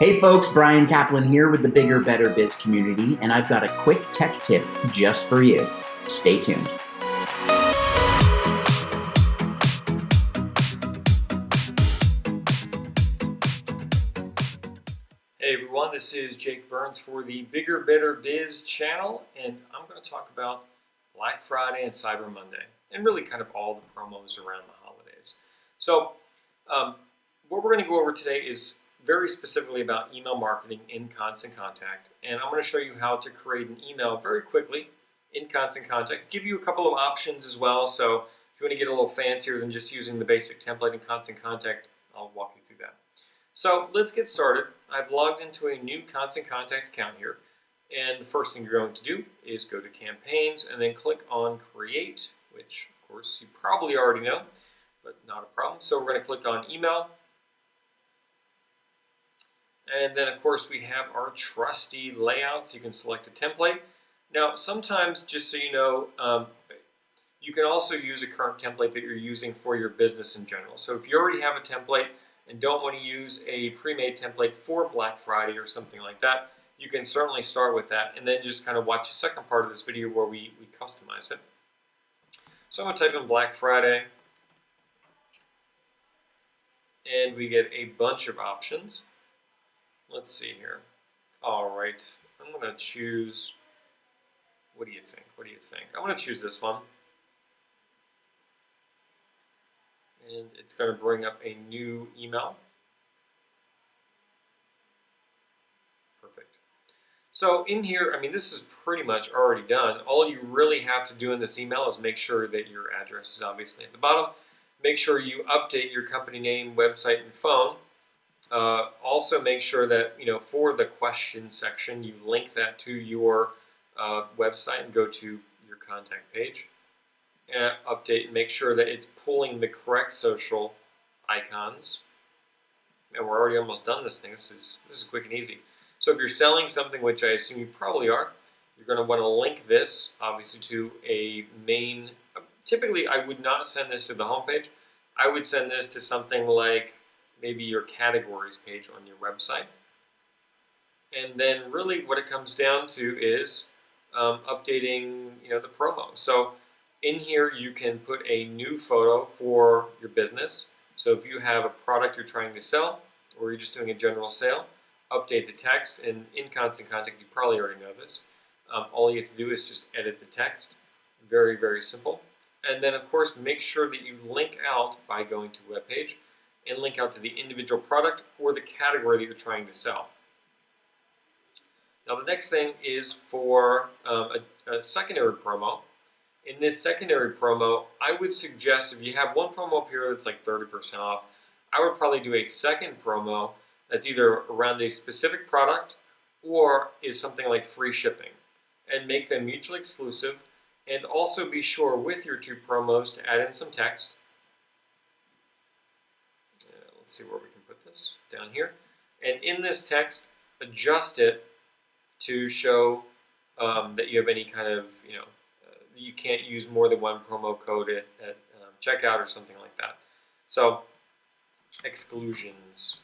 Hey folks, Brian Kaplan here with the Bigger Better Biz community, and I've got a quick tech tip just for you. Stay tuned. Hey everyone, this is Jake Burns for the Bigger Better Biz channel, and I'm going to talk about Black Friday and Cyber Monday, and really kind of all the promos around the holidays. So, what we're going to go over today is very specifically about email marketing in Constant Contact, and I'm going to show you how to create an email very quickly in Constant Contact. Give you a couple of options as well, so if you want to get a little fancier than just using the basic template in Constant Contact, I'll walk you through that. So let's get started. I've logged into a new Constant Contact account here, and the first thing you're going to do is go to Campaigns and then click on Create, which of course you probably already know, but not a problem. So we're going to click on Email, and then of course we have our trusty layouts. You can select a template. Now sometimes, just so you know, you can also use a current template that you're using for your business in general. So if you already have a template and don't want to use a pre-made template for Black Friday or something like that, you can certainly start with that and then just kind of watch the second part of this video where we customize it. So I'm going to type in Black Friday, and we get a bunch of options. Let's see here. All right, I'm going to choose, what do you think? What do you think? I'm going to choose this one. And it's going to bring up a new email. Perfect. So in here, I mean, this is pretty much already done. All you really have to do in this email is make sure that your address is obviously at the bottom. Make sure you update your company name, website, and phone. Also make sure that, for the question section, you link that to your website and go to your contact page. Update and make sure that it's pulling the correct social icons. And we're already almost done this thing. This is quick and easy. So if you're selling something, which I assume you probably are, you're going to want to link this obviously to a main. Typically, I would not send this to the homepage. I would send this to something like maybe your categories page on your website. And then really what it comes down to is updating, the promo. So in here, you can put a new photo for your business. So if you have a product you're trying to sell, or you're just doing a general sale, update the text. And in Constant Contact, you probably already know this. All you have to do is just edit the text. Very, very simple. And then, of course, make sure that you link out by going to web page and link out to the individual product or the category that you're trying to sell. Now, the next thing is for a secondary promo. In this secondary promo, I would suggest if you have one promo up here that's like 30% off, I would probably do a second promo that's either around a specific product or is something like free shipping, and make them mutually exclusive. And also be sure with your two promos to add in some text. Let's see where we can put this, down here. And in this text, adjust it to show that you have any kind of, you can't use more than one promo code at checkout or something like that. So, exclusions.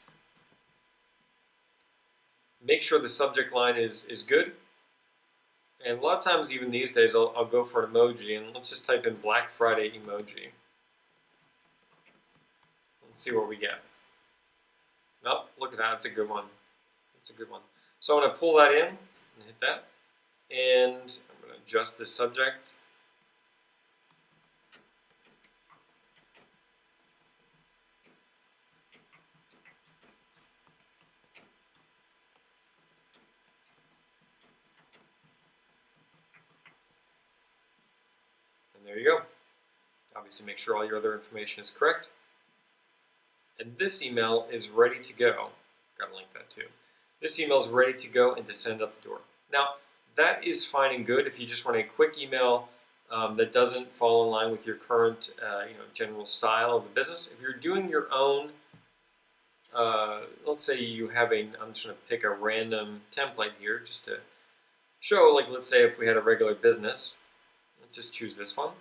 Make sure the subject line is good. And a lot of times, even these days, I'll go for an emoji, and let's just type in Black Friday emoji. Let's see what we get. Oh, look at that, it's a good one. It's a good one. So I'm going to pull that in and hit that. And I'm going to adjust the subject. And there you go. Obviously make sure all your other information is correct. And this email is ready to go. Got to link that too. This email is ready to go and to send out the door. Now, that is fine and good if you just want a quick email that doesn't fall in line with your current general style of the business. If you're doing your own, let's say you have I'm just going to pick a random template here just to show, like let's say if we had a regular business, let's just choose this one.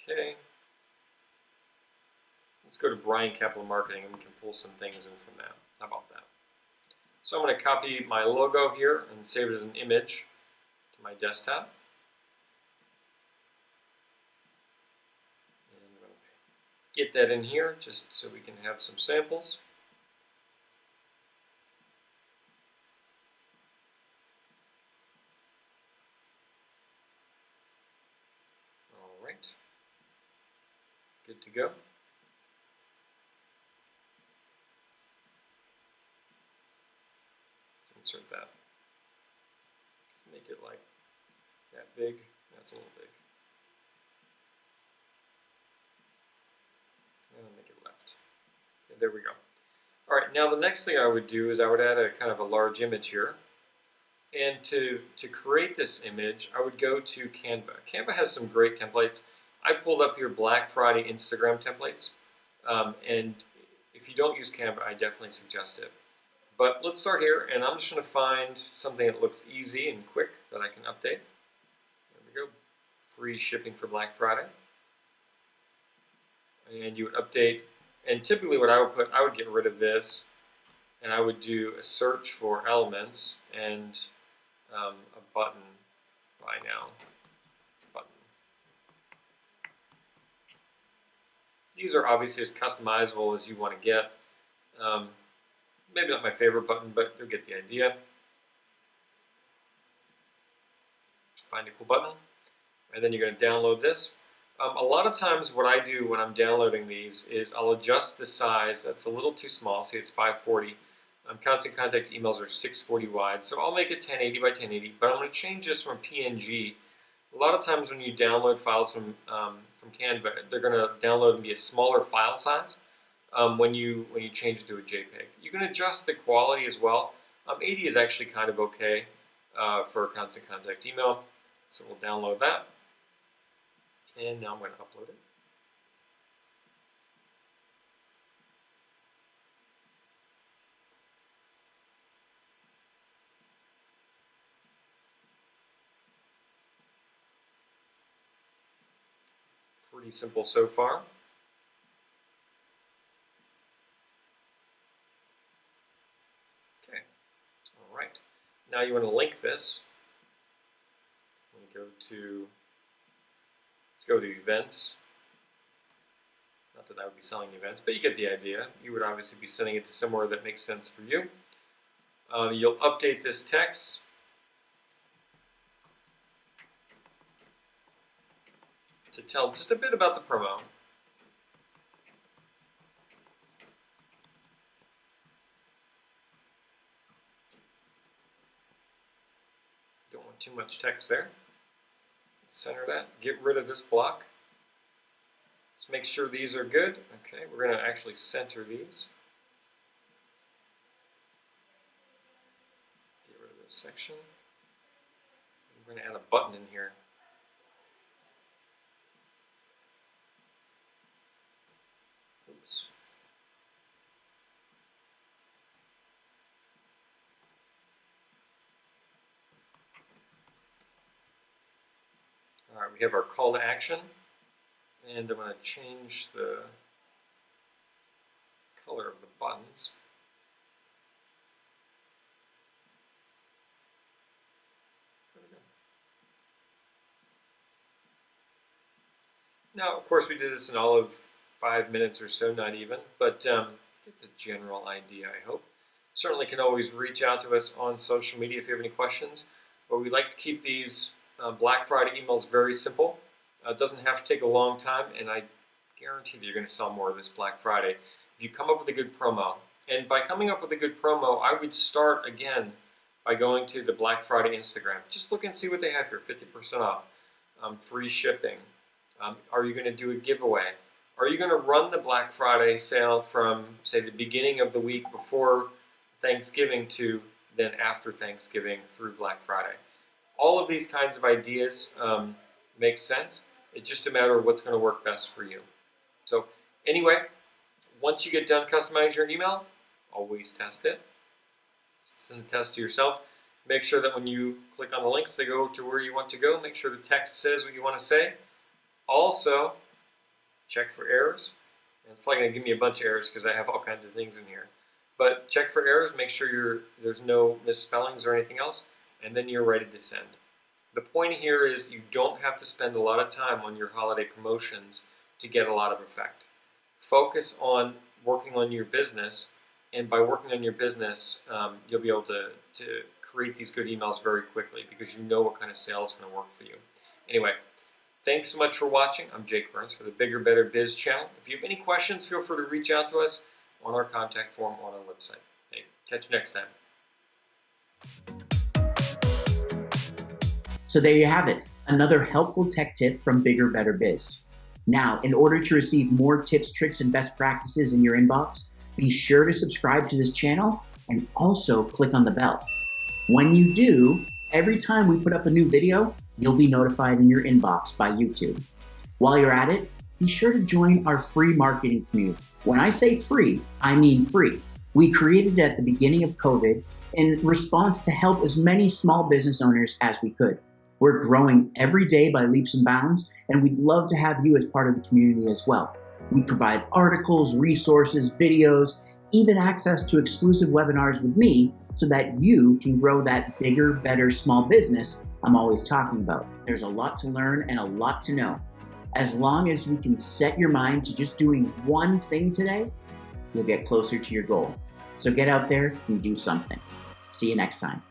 Okay. Let's go to Brian Kaplan Marketing and we can pull some things in from that. How about that? So I'm going to copy my logo here and save it as an image to my desktop. And I'm going to get that in here just so we can have some samples. All right. Good to go. Insert that. Let's make it like that big. That's a little big. And I'll make it left. Okay, there we go. All right, now the next thing I would do is I would add a kind of a large image here. And to create this image, I would go to Canva. Canva has some great templates. I pulled up here Black Friday Instagram templates. And if you don't use Canva, I definitely suggest it. But let's start here, and I'm just going to find something that looks easy and quick that I can update. There we go. Free shipping for Black Friday. And you would update, and typically what I would put, I would get rid of this, and I would do a search for elements and a button, buy now, button. These are obviously as customizable as you want to get. Maybe not my favorite button, but you'll get the idea. Find a cool button, and then you're going to download this. A lot of times what I do when I'm downloading these is I'll adjust the size. That's a little too small. See, it's 540. Constant contact emails are 640 wide, so I'll make it 1080 by 1080, but I'm going to change this from PNG. A lot of times when you download files from Canva, they're going to download and be a smaller file size. When you change it to a JPEG. You can adjust the quality as well. 80 is actually kind of okay for a constant contact email. So we'll download that. And now I'm going to upload it. Pretty simple so far. Now you want to link this. Let's go to events. Not that I would be selling events, but you get the idea. You would obviously be sending it to somewhere that makes sense for you. You'll update this text. To tell just a bit about the promo. Too much text there. Center that. Get rid of this block. Let's make sure these are good. Okay, we're going to actually center these. Get rid of this section. We're going to add a button in here. Oops. All right, we have our call to action, and I'm going to change the color of the buttons. There we go. Now, of course, we did this in all of 5 minutes or so, not even, but get the general idea, I hope. Certainly can always reach out to us on social media if you have any questions, but we like to keep these Black Friday emails very simple. It doesn't have to take a long time, and I guarantee that you're going to sell more this Black Friday if you come up with a good promo. And by coming up with a good promo, I would start again by going to the Black Friday Instagram. Just look and see what they have here, 50% off, free shipping. Are you going to do a giveaway? Are you going to run the Black Friday sale from, say, the beginning of the week before Thanksgiving to then after Thanksgiving through Black Friday? All of these kinds of ideas make sense. It's just a matter of what's going to work best for you. So anyway, once you get done customizing your email, always test it. Send the test to yourself. Make sure that when you click on the links, they go to where you want to go. Make sure the text says what you want to say. Also, check for errors. And it's probably going to give me a bunch of errors because I have all kinds of things in here. But check for errors, make sure there's no misspellings or anything else, and then you're ready to send. The point here is you don't have to spend a lot of time on your holiday promotions to get a lot of effect. Focus on working on your business, and by working on your business, you'll be able to create these good emails very quickly because you know what kind of sales is going to work for you. Anyway, thanks so much for watching. I'm Jake Burns for the Bigger Better Biz channel. If you have any questions, feel free to reach out to us on our contact form on our website. Hey, catch you next time. So there you have it, another helpful tech tip from Bigger Better Biz. Now, in order to receive more tips, tricks, and best practices in your inbox, be sure to subscribe to this channel and also click on the bell. When you do, every time we put up a new video, you'll be notified in your inbox by YouTube. While you're at it, be sure to join our free marketing community. When I say free, I mean free. We created it at the beginning of COVID in response to help as many small business owners as we could. We're growing every day by leaps and bounds, and we'd love to have you as part of the community as well. We provide articles, resources, videos, even access to exclusive webinars with me so that you can grow that bigger, better small business I'm always talking about. There's a lot to learn and a lot to know. As long as you can set your mind to just doing one thing today, you'll get closer to your goal. So get out there and do something. See you next time.